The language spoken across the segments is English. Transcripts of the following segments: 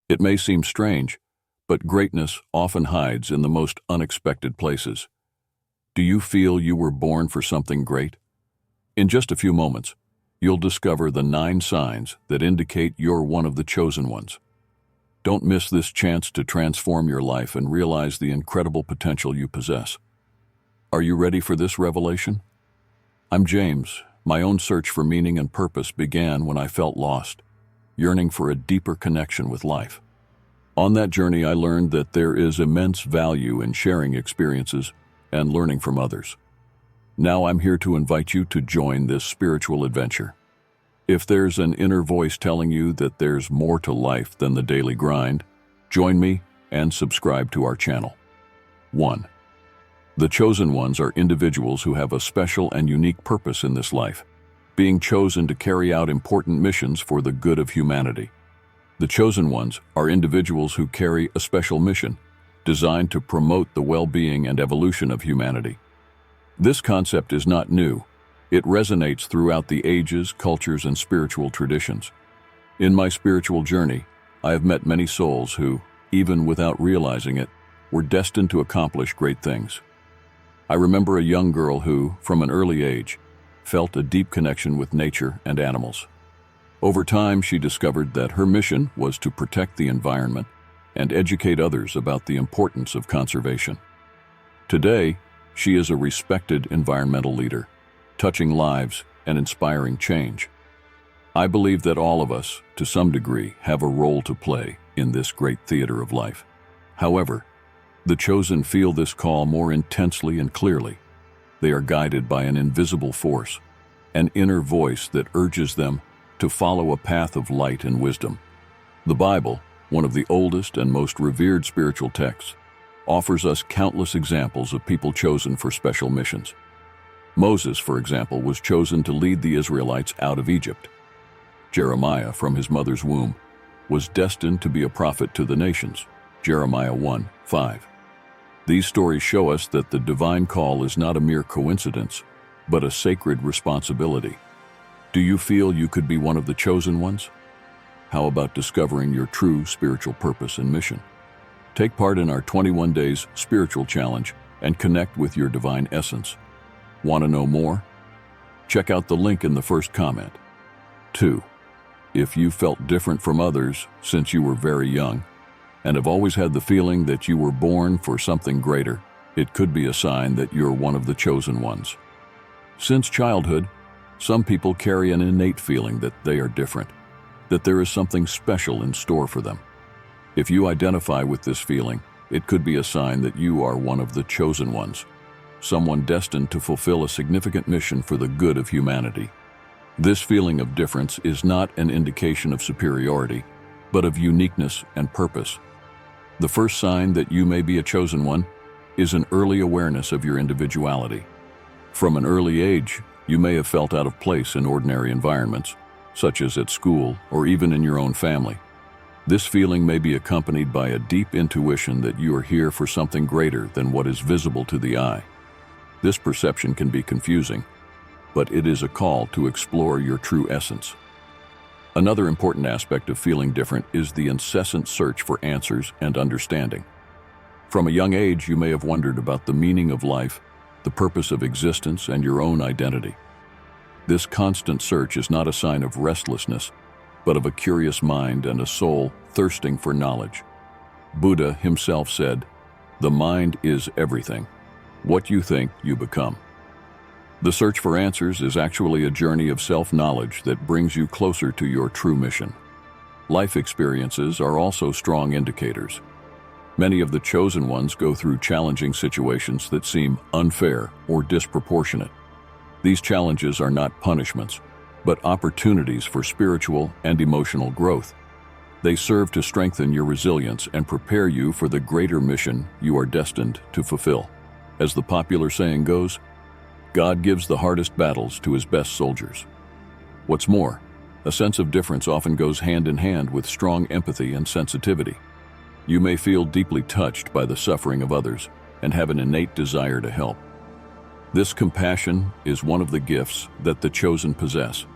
It may seem strange, but greatness often hides in the most unexpected places. Do you feel you were born for something great? In just a few moments, you'll discover the 9 signs that indicate you're one of the chosen ones. Don't miss this chance to transform your life and realize the incredible potential you possess. Are you ready for this revelation? I'm James. My own search for meaning and purpose began when I felt lost, yearning for a deeper connection with life. On that journey, I learned that there is immense value in sharing experiences and learning from others. Now I'm here to invite you to join this spiritual adventure. If there's an inner voice telling you that there's more to life than the daily grind, join me and subscribe to our channel. 1. The chosen ones are individuals who have a special and unique purpose in this life, being chosen to carry out important missions for the good of humanity. The chosen ones are individuals who carry a special mission designed to promote the well-being and evolution of humanity. This concept is not new. It resonates throughout the ages, cultures, and spiritual traditions. In my spiritual journey, I have met many souls who, even without realizing it, were destined to accomplish great things. I remember a young girl who, from an early age, felt a deep connection with nature and animals. Over time, she discovered that her mission was to protect the environment and educate others about the importance of conservation. Today, she is a respected environmental leader, touching lives and inspiring change. I believe that all of us, to some degree, have a role to play in this great theater of life. However, the chosen feel this call more intensely and clearly. They are guided by an invisible force, an inner voice that urges them to follow a path of light and wisdom. The Bible, one of the oldest and most revered spiritual texts, offers us countless examples of people chosen for special missions. Moses, for example, was chosen to lead the Israelites out of Egypt. Jeremiah, from his mother's womb, was destined to be a prophet to the nations. Jeremiah 1:5. These stories show us that the divine call is not a mere coincidence, but a sacred responsibility. Do you feel you could be one of the chosen ones? How about discovering your true spiritual purpose and mission? Take part in our 21 Days Spiritual Challenge and connect with your divine essence. Want to know more? Check out the link in the first comment. 2. If you felt different from others since you were very young and have always had the feeling that you were born for something greater, it could be a sign that you're one of the chosen ones. Since childhood, some people carry an innate feeling that they are different, that there is something special in store for them. If you identify with this feeling, it could be a sign that you are one of the chosen ones, someone destined to fulfill a significant mission for the good of humanity. This feeling of difference is not an indication of superiority, but of uniqueness and purpose. The first sign that you may be a chosen one is an early awareness of your individuality. From an early age, you may have felt out of place in ordinary environments, such as at school or even in your own family. This feeling may be accompanied by a deep intuition that you are here for something greater than what is visible to the eye. This perception can be confusing, but it is a call to explore your true essence. Another important aspect of feeling different is the incessant search for answers and understanding. From a young age, you may have wondered about the meaning of life, the purpose of existence, and your own identity. This constant search is not a sign of restlessness, but of a curious mind and a soul thirsting for knowledge. Buddha himself said, "The mind is everything. What you think, you become." The search for answers is actually a journey of self-knowledge that brings you closer to your true mission. Life experiences are also strong indicators. Many of the chosen ones go through challenging situations that seem unfair or disproportionate. These challenges are not punishments, but opportunities for spiritual and emotional growth. They serve to strengthen your resilience and prepare you for the greater mission you are destined to fulfill. As the popular saying goes, God gives the hardest battles to his best soldiers. What's more, a sense of difference often goes hand in hand with strong empathy and sensitivity. You may feel deeply touched by the suffering of others and have an innate desire to help. This compassion is one of the gifts that the chosen possess,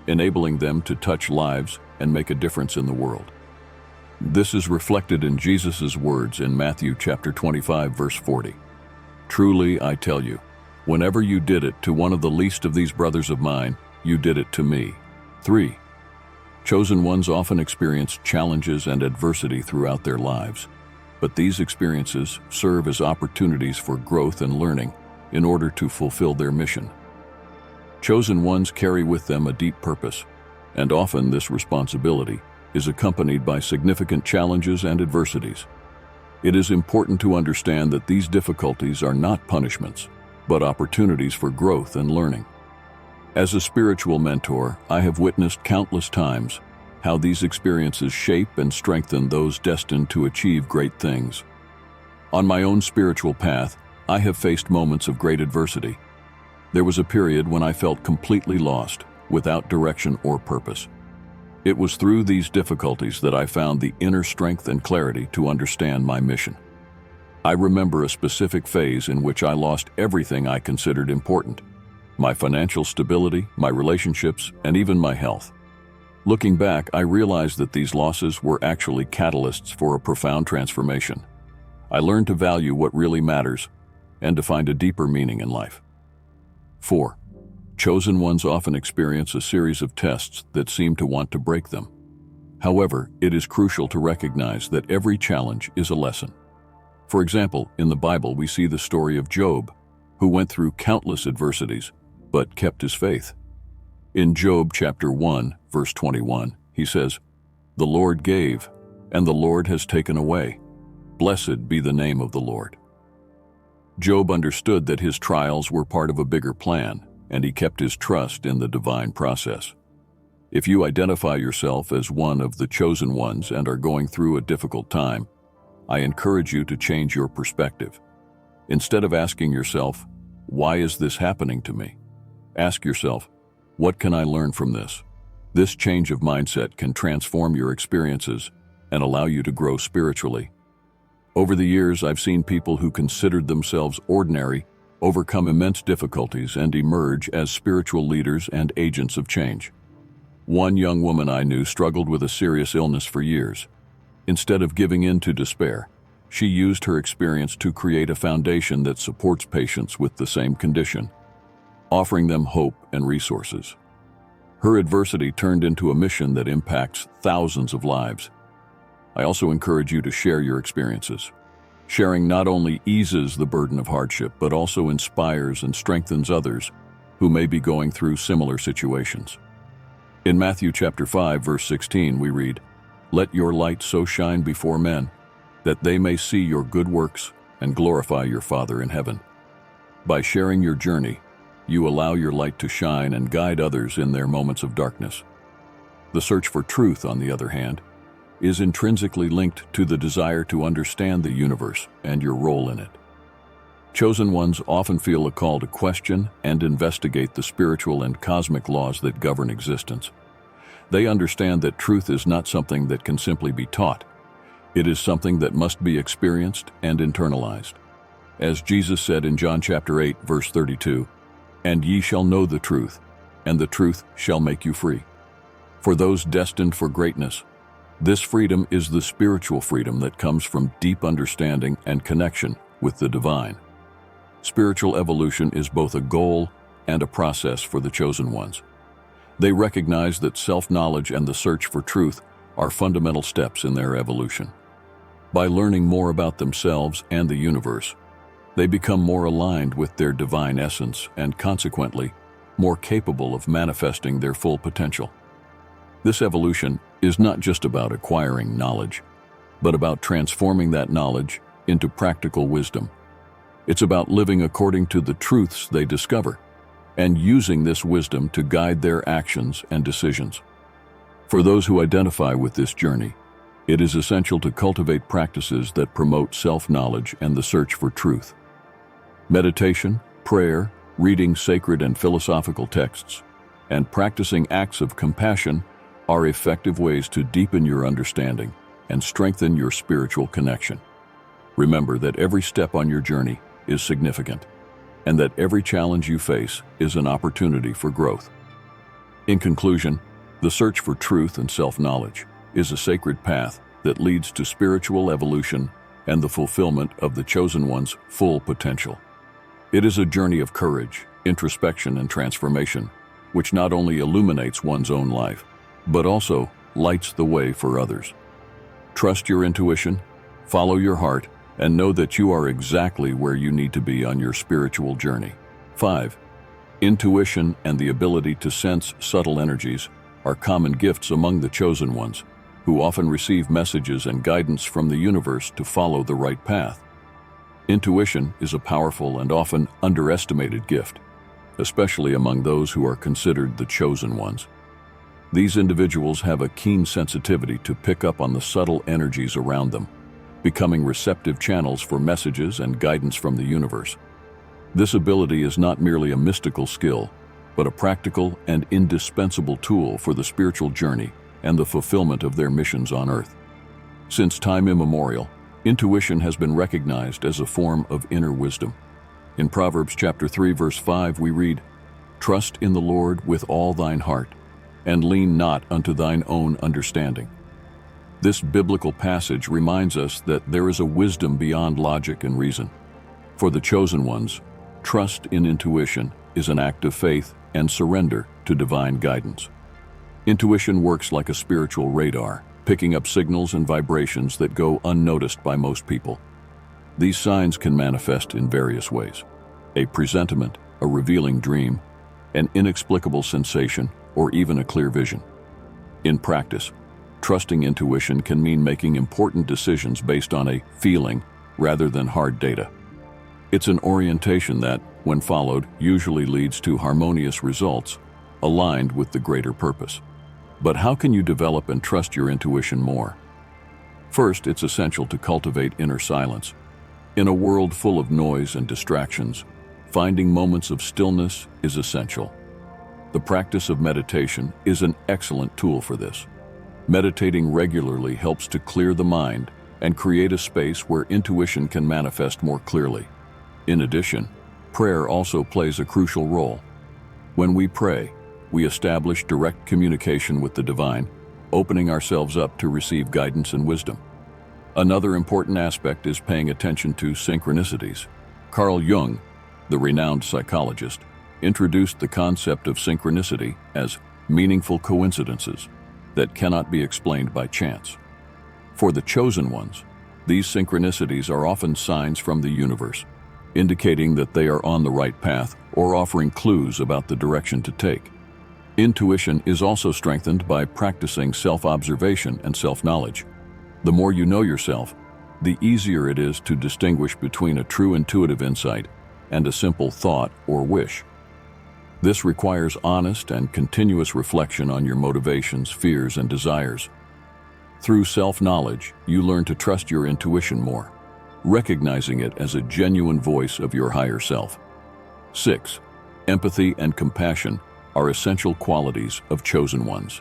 enabling them to touch lives and make a difference in the world. This is reflected in Jesus' words in Matthew chapter 25, verse 40. Truly, I tell you, whenever you did it to one of the least of these brothers of mine, you did it to me. 3. Chosen ones often experience challenges and adversity throughout their lives, but these experiences serve as opportunities for growth and learning in order to fulfill their mission. Chosen ones carry with them a deep purpose, and often this responsibility is accompanied by significant challenges and adversities. It is important to understand that these difficulties are not punishments, but opportunities for growth and learning. As a spiritual mentor, I have witnessed countless times how these experiences shape and strengthen those destined to achieve great things. On my own spiritual path, I have faced moments of great adversity. There was a period when I felt completely lost, without direction or purpose. It was through these difficulties that I found the inner strength and clarity to understand my mission. I remember a specific phase in which I lost everything I considered important: my financial stability, my relationships, and even my health. Looking back, I realized that these losses were actually catalysts for a profound transformation. I learned to value what really matters and to find a deeper meaning in life. 4. Chosen ones often experience a series of tests that seem to want to break them. However, it is crucial to recognize that every challenge is a lesson. For example, in the Bible, we see the story of Job, who went through countless adversities, but kept his faith. In Job chapter 1, verse 21, he says, "The Lord gave, and the Lord has taken away. Blessed be the name of the Lord." Job understood that his trials were part of a bigger plan, and he kept his trust in the divine process. If you identify yourself as one of the chosen ones and are going through a difficult time, I encourage you to change your perspective. Instead of asking yourself, "Why is this happening to me?" ask yourself, "What can I learn from this?" This change of mindset can transform your experiences and allow you to grow spiritually. Over the years, I've seen people who considered themselves ordinary overcome immense difficulties and emerge as spiritual leaders and agents of change. One young woman I knew struggled with a serious illness for years. Instead of giving in to despair, she used her experience to create a foundation that supports patients with the same condition, offering them hope and resources. Her adversity turned into a mission that impacts thousands of lives. I also encourage you to share your experiences. Sharing not only eases the burden of hardship, but also inspires and strengthens others who may be going through similar situations. In Matthew chapter 5, verse 16, we read, "Let your light so shine before men, that they may see your good works and glorify your Father in heaven." By sharing your journey, you allow your light to shine and guide others in their moments of darkness. The search for truth, on the other hand, is intrinsically linked to the desire to understand the universe and your role in it. Chosen ones often feel a call to question and investigate the spiritual and cosmic laws that govern existence. They understand that truth is not something that can simply be taught. It is something that must be experienced and internalized. As Jesus said in John chapter 8, verse 32, "And ye shall know the truth, and the truth shall make you free." For those destined for greatness, this freedom is the spiritual freedom that comes from deep understanding and connection with the divine. Spiritual evolution is both a goal and a process for the chosen ones. They recognize that self-knowledge and the search for truth are fundamental steps in their evolution. By learning more about themselves and the universe, they become more aligned with their divine essence and consequently more capable of manifesting their full potential. This evolution is not just about acquiring knowledge, but about transforming that knowledge into practical wisdom. It's about living according to the truths they discover and using this wisdom to guide their actions and decisions. For those who identify with this journey, it is essential to cultivate practices that promote self-knowledge and the search for truth. Meditation, prayer, reading sacred and philosophical texts, and practicing acts of compassion are effective ways to deepen your understanding and strengthen your spiritual connection. Remember that every step on your journey is significant, and that every challenge you face is an opportunity for growth. In conclusion, the search for truth and self-knowledge is a sacred path that leads to spiritual evolution and the fulfillment of the chosen one's full potential. It is a journey of courage, introspection, and transformation, which not only illuminates one's own life, but also lights the way for others. Trust your intuition, follow your heart, and know that you are exactly where you need to be on your spiritual journey. 5. Intuition and the ability to sense subtle energies are common gifts among the chosen ones, who often receive messages and guidance from the universe to follow the right path. Intuition is a powerful and often underestimated gift, especially among those who are considered the chosen ones. These individuals have a keen sensitivity to pick up on the subtle energies around them, becoming receptive channels for messages and guidance from the universe. This ability is not merely a mystical skill, but a practical and indispensable tool for the spiritual journey and the fulfillment of their missions on Earth. Since time immemorial, intuition has been recognized as a form of inner wisdom. In Proverbs chapter 3, verse 5, we read, "Trust in the Lord with all thine heart, and lean not unto thine own understanding." This biblical passage reminds us that there is a wisdom beyond logic and reason. For the chosen ones, trust in intuition is an act of faith and surrender to divine guidance. Intuition works like a spiritual radar, picking up signals and vibrations that go unnoticed by most people. These signs can manifest in various ways: a presentiment, a revealing dream, an inexplicable sensation, or even a clear vision. In practice, trusting intuition can mean making important decisions based on a feeling rather than hard data. It's an orientation that, when followed, usually leads to harmonious results aligned with the greater purpose. But how can you develop and trust your intuition more? First, it's essential to cultivate inner silence. In a world full of noise and distractions, finding moments of stillness is essential. The practice of meditation is an excellent tool for this. Meditating regularly helps to clear the mind and create a space where intuition can manifest more clearly. In addition, prayer also plays a crucial role. When we pray, we establish direct communication with the divine, opening ourselves up to receive guidance and wisdom. Another important aspect is paying attention to synchronicities. Carl Jung, the renowned psychologist, introduced the concept of synchronicity as meaningful coincidences that cannot be explained by chance. For the chosen ones, these synchronicities are often signs from the universe, indicating that they are on the right path or offering clues about the direction to take. Intuition is also strengthened by practicing self-observation and self-knowledge. The more you know yourself, the easier it is to distinguish between a true intuitive insight and a simple thought or wish. This requires honest and continuous reflection on your motivations, fears, and desires. Through self-knowledge, you learn to trust your intuition more, recognizing it as a genuine voice of your higher self. 6. Empathy and compassion are essential qualities of chosen ones.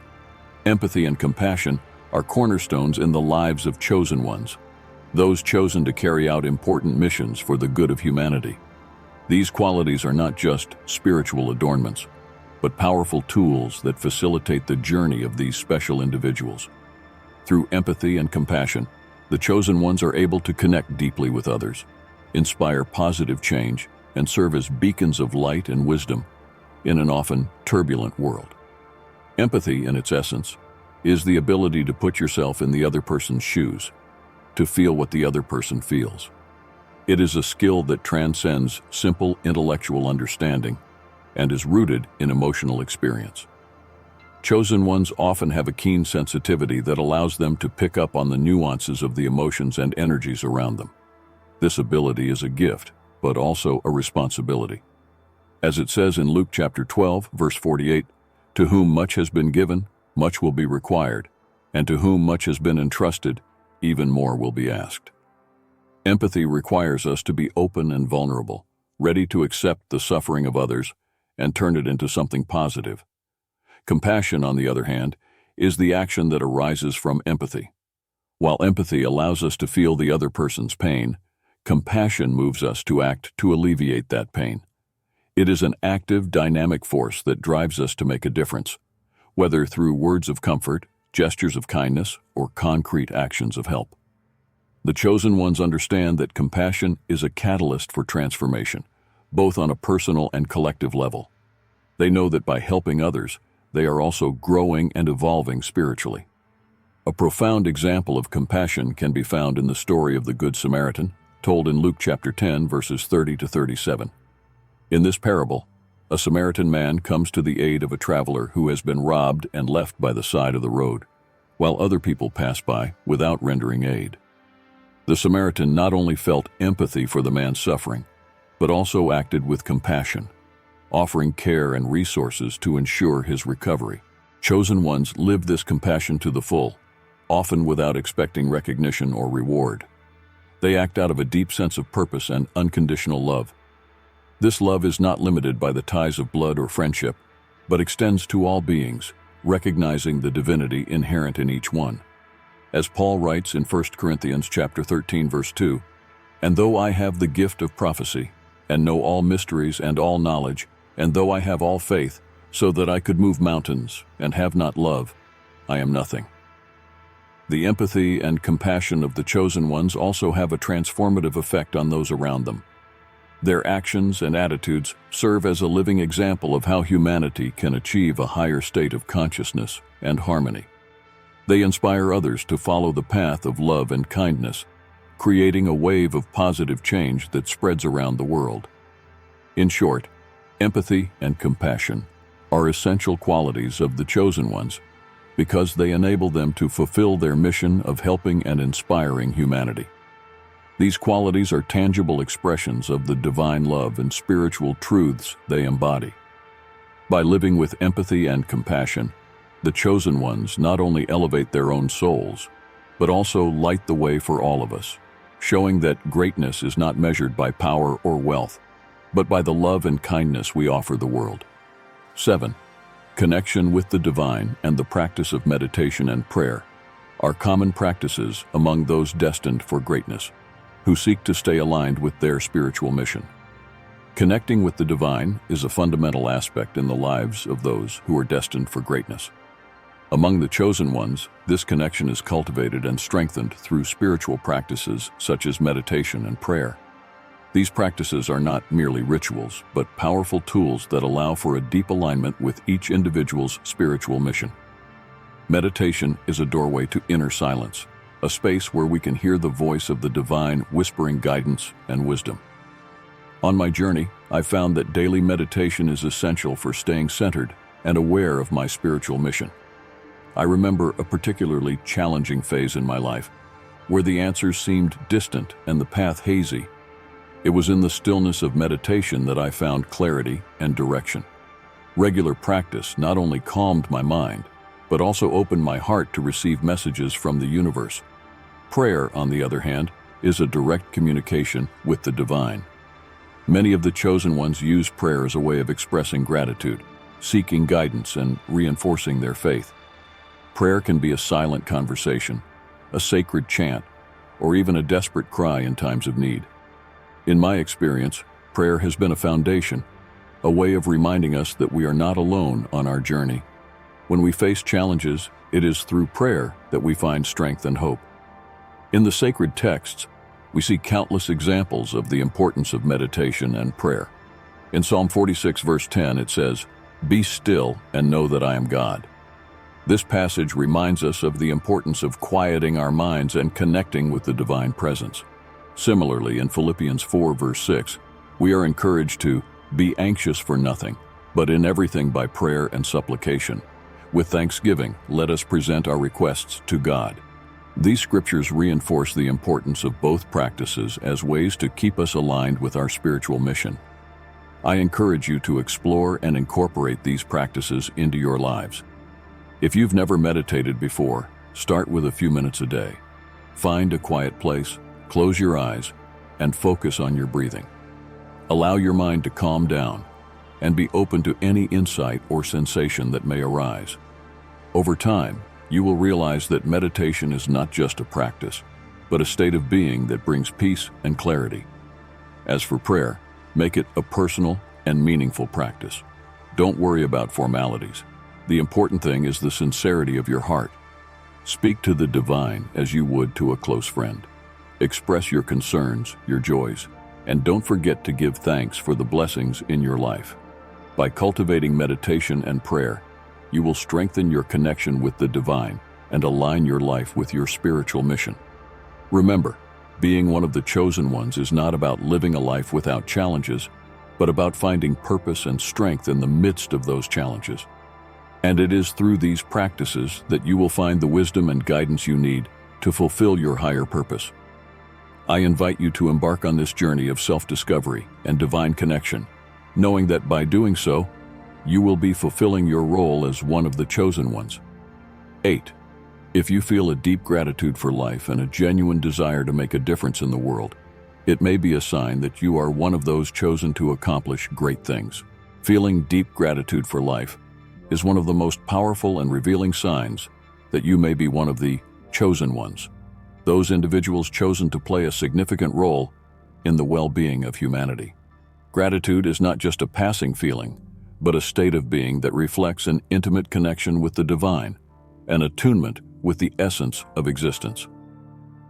Empathy and compassion are cornerstones in the lives of chosen ones, those chosen to carry out important missions for the good of humanity. These qualities are not just spiritual adornments, but powerful tools that facilitate the journey of these special individuals. Through empathy and compassion, the chosen ones are able to connect deeply with others, inspire positive change, and serve as beacons of light and wisdom in an often turbulent world. Empathy, in its essence, is the ability to put yourself in the other person's shoes, to feel what the other person feels. It is a skill that transcends simple intellectual understanding and is rooted in emotional experience. Chosen ones often have a keen sensitivity that allows them to pick up on the nuances of the emotions and energies around them. This ability is a gift, but also a responsibility. As it says in Luke chapter 12, verse 48, "To whom much has been given, much will be required, and to whom much has been entrusted, even more will be asked." Empathy requires us to be open and vulnerable, ready to accept the suffering of others and turn it into something positive. Compassion, on the other hand, is the action that arises from empathy. While empathy allows us to feel the other person's pain, compassion moves us to act to alleviate that pain. It is an active, dynamic force that drives us to make a difference, whether through words of comfort, gestures of kindness, or concrete actions of help. The chosen ones understand that compassion is a catalyst for transformation, both on a personal and collective level. They know that by helping others, they are also growing and evolving spiritually. A profound example of compassion can be found in the story of the Good Samaritan, told in Luke chapter 10, verses 30 to 37. In this parable, a Samaritan man comes to the aid of a traveler who has been robbed and left by the side of the road, while other people pass by without rendering aid. The Samaritan not only felt empathy for the man's suffering, but also acted with compassion, offering care and resources to ensure his recovery. Chosen ones live this compassion to the full, often without expecting recognition or reward. They act out of a deep sense of purpose and unconditional love. This love is not limited by the ties of blood or friendship, but extends to all beings, recognizing the divinity inherent in each one. As Paul writes in 1 Corinthians chapter 13, verse 2, "And though I have the gift of prophecy, and know all mysteries and all knowledge, and though I have all faith, so that I could move mountains, and have not love, I am nothing." The empathy and compassion of the chosen ones also have a transformative effect on those around them. Their actions and attitudes serve as a living example of how humanity can achieve a higher state of consciousness and harmony. They inspire others to follow the path of love and kindness, creating a wave of positive change that spreads around the world. In short, empathy and compassion are essential qualities of the chosen ones because they enable them to fulfill their mission of helping and inspiring humanity. These qualities are tangible expressions of the divine love and spiritual truths they embody. By living with empathy and compassion, the chosen ones not only elevate their own souls, but also light the way for all of us, showing that greatness is not measured by power or wealth, but by the love and kindness we offer the world. 7. Connection with the divine and the practice of meditation and prayer are common practices among those destined for greatness, who seek to stay aligned with their spiritual mission. Connecting with the divine is a fundamental aspect in the lives of those who are destined for greatness. Among the chosen ones, this connection is cultivated and strengthened through spiritual practices such as meditation and prayer. These practices are not merely rituals, but powerful tools that allow for a deep alignment with each individual's spiritual mission. Meditation is a doorway to inner silence, a space where we can hear the voice of the divine whispering guidance and wisdom. On my journey, I found that daily meditation is essential for staying centered and aware of my spiritual mission. I remember a particularly challenging phase in my life, where the answers seemed distant and the path hazy. It was in the stillness of meditation that I found clarity and direction. Regular practice not only calmed my mind, but also opened my heart to receive messages from the universe. Prayer, on the other hand, is a direct communication with the divine. Many of the chosen ones use prayer as a way of expressing gratitude, seeking guidance, and reinforcing their faith. Prayer can be a silent conversation, a sacred chant, or even a desperate cry in times of need. In my experience, prayer has been a foundation, a way of reminding us that we are not alone on our journey. When we face challenges, it is through prayer that we find strength and hope. In the sacred texts, we see countless examples of the importance of meditation and prayer. In Psalm 46, verse 10, it says, "Be still and know that I am God." This passage reminds us of the importance of quieting our minds and connecting with the divine presence. Similarly, in Philippians 4, verse 6, we are encouraged to be anxious for nothing, but in everything by prayer and supplication. With thanksgiving, let us present our requests to God. These scriptures reinforce the importance of both practices as ways to keep us aligned with our spiritual mission. I encourage you to explore and incorporate these practices into your lives. If you've never meditated before, start with a few minutes a day. Find a quiet place, close your eyes, and focus on your breathing. Allow your mind to calm down and be open to any insight or sensation that may arise. Over time, you will realize that meditation is not just a practice, but a state of being that brings peace and clarity. As for prayer, make it a personal and meaningful practice. Don't worry about formalities. The important thing is the sincerity of your heart, Speak to the divine as you would to a close friend. Express your concerns, your joys, and don't forget to give thanks for the blessings in your life. By cultivating meditation and prayer, you will strengthen your connection with the divine and align your life with your spiritual mission. Remember, being one of the chosen ones is not about living a life without challenges, but about finding purpose and strength in the midst of those challenges. And it is through these practices that you will find the wisdom and guidance you need to fulfill your higher purpose. I invite you to embark on this journey of self-discovery and divine connection, knowing that by doing so, you will be fulfilling your role as one of the chosen ones. 8. If you feel a deep gratitude for life and a genuine desire to make a difference in the world, it may be a sign that you are one of those chosen to accomplish great things. Feeling deep gratitude for life is one of the most powerful and revealing signs that you may be one of the chosen ones, those individuals chosen to play a significant role in the well-being of humanity. Gratitude is not just a passing feeling, but a state of being that reflects an intimate connection with the divine, an attunement with the essence of existence.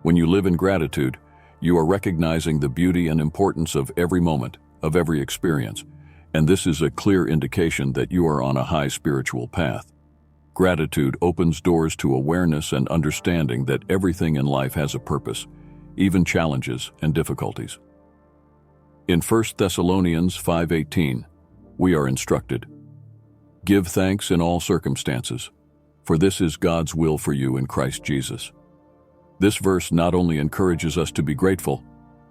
When you live in gratitude, you are recognizing the beauty and importance of every moment, of every experience, and this is a clear indication that you are on a high spiritual path. Gratitude opens doors to awareness and understanding that everything in life has a purpose, even challenges and difficulties. In 1 Thessalonians 5:18, we are instructed, "Give thanks in all circumstances, for this is God's will for you in Christ Jesus." This verse not only encourages us to be grateful,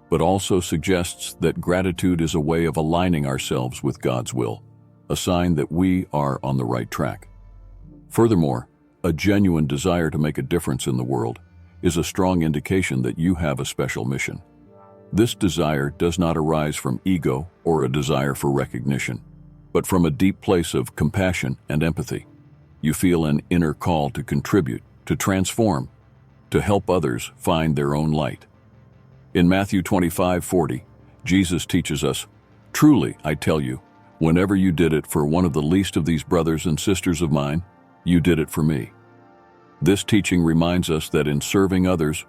but also suggests that gratitude is a way of aligning ourselves with God's will, a sign that we are on the right track. Furthermore, a genuine desire to make a difference in the world is a strong indication that you have a special mission. This desire does not arise from ego or a desire for recognition, but from a deep place of compassion and empathy. You feel an inner call to contribute, to transform, to help others find their own light. In Matthew 25:40, Jesus teaches us, "Truly, I tell you, whenever you did it for one of the least of these brothers and sisters of mine, you did it for me." This teaching reminds us that in serving others,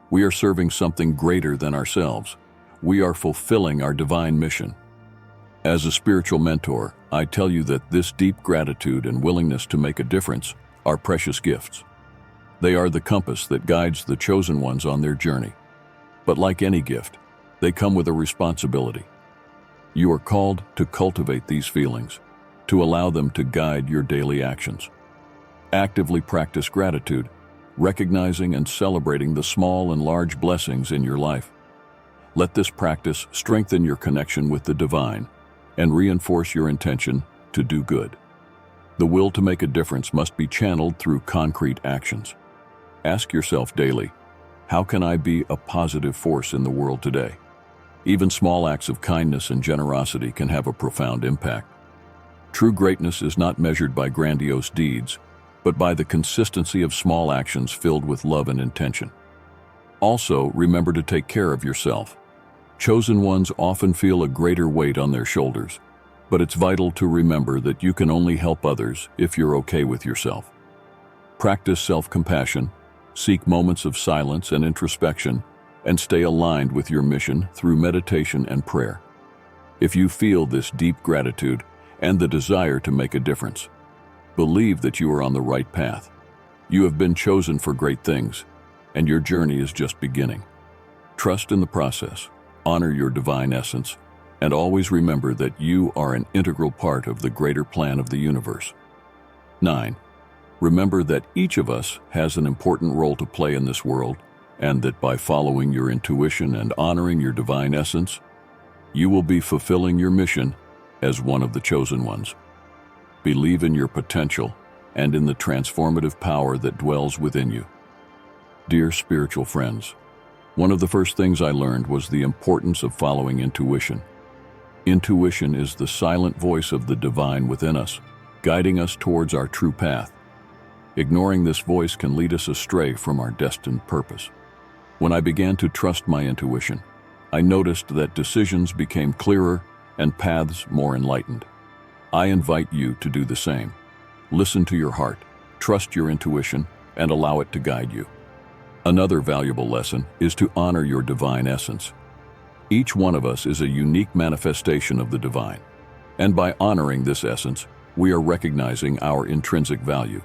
we are serving something greater than ourselves. We are fulfilling our divine mission. As a spiritual mentor, I tell you that this deep gratitude and willingness to make a difference are precious gifts. They are the compass that guides the chosen ones on their journey. But like any gift, they come with a responsibility. You are called to cultivate these feelings, to allow them to guide your daily actions. Actively practice gratitude, recognizing and celebrating the small and large blessings in your life. Let this practice strengthen your connection with the divine and reinforce your intention to do good. The will to make a difference must be channeled through concrete actions. Ask yourself daily, how can I be a positive force in the world today? Even small acts of kindness and generosity can have a profound impact. True greatness is not measured by grandiose deeds, but by the consistency of small actions filled with love and intention. Also, remember to take care of yourself. Chosen ones often feel a greater weight on their shoulders, but it's vital to remember that you can only help others if you're okay with yourself. Practice self-compassion, seek moments of silence and introspection, and stay aligned with your mission through meditation and prayer. If you feel this deep gratitude and the desire to make a difference, believe that you are on the right path. You have been chosen for great things, and your journey is just beginning. Trust in the process, honor your divine essence, and always remember that you are an integral part of the greater plan of the universe. 9. Remember that each of us has an important role to play in this world, and that by following your intuition and honoring your divine essence, you will be fulfilling your mission as one of the chosen ones. Believe in your potential and in the transformative power that dwells within you. Dear spiritual friends, one of the first things I learned was the importance of following intuition. Intuition is the silent voice of the divine within us, guiding us towards our true path. Ignoring this voice can lead us astray from our destined purpose. When I began to trust my intuition, I noticed that decisions became clearer and paths more enlightened. I invite you to do the same. Listen to your heart, trust your intuition, and allow it to guide you. Another valuable lesson is to honor your divine essence. Each one of us is a unique manifestation of the divine, and by honoring this essence, we are recognizing our intrinsic value.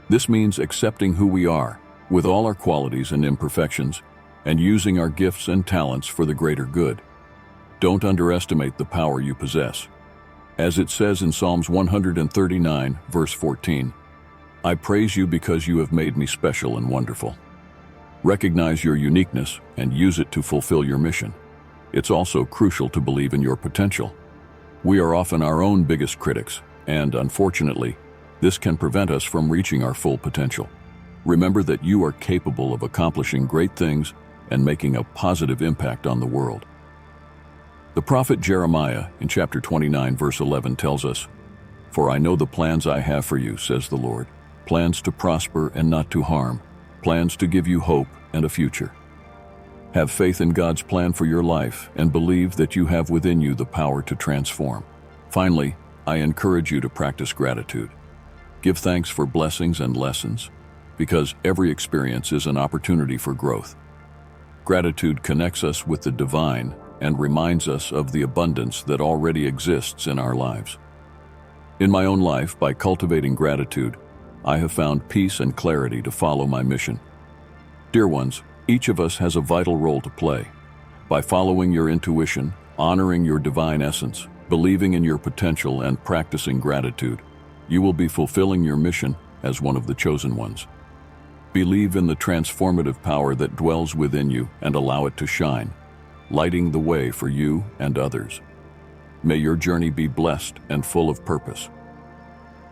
This means accepting who we are, with all our qualities and imperfections, and using our gifts and talents for the greater good. Don't underestimate the power you possess. As it says in Psalms 139, verse 14, "I praise you because you have made me special and wonderful." Recognize your uniqueness and use it to fulfill your mission. It's also crucial to believe in your potential. We are often our own biggest critics, and unfortunately, this can prevent us from reaching our full potential. Remember that you are capable of accomplishing great things and making a positive impact on the world. The prophet Jeremiah in chapter 29, verse 11 tells us, "For I know the plans I have for you, says the Lord, plans to prosper and not to harm, plans to give you hope and a future." Have faith in God's plan for your life and believe that you have within you the power to transform. Finally, I encourage you to practice gratitude. Give thanks for blessings and lessons, because every experience is an opportunity for growth. Gratitude connects us with the divine and reminds us of the abundance that already exists in our lives. In my own life, by cultivating gratitude, I have found peace and clarity to follow my mission. Dear ones, each of us has a vital role to play. By following your intuition, honoring your divine essence, believing in your potential, and practicing gratitude, you will be fulfilling your mission as one of the chosen ones. Believe in the transformative power that dwells within you and allow it to shine, lighting the way for you and others. May your journey be blessed and full of purpose.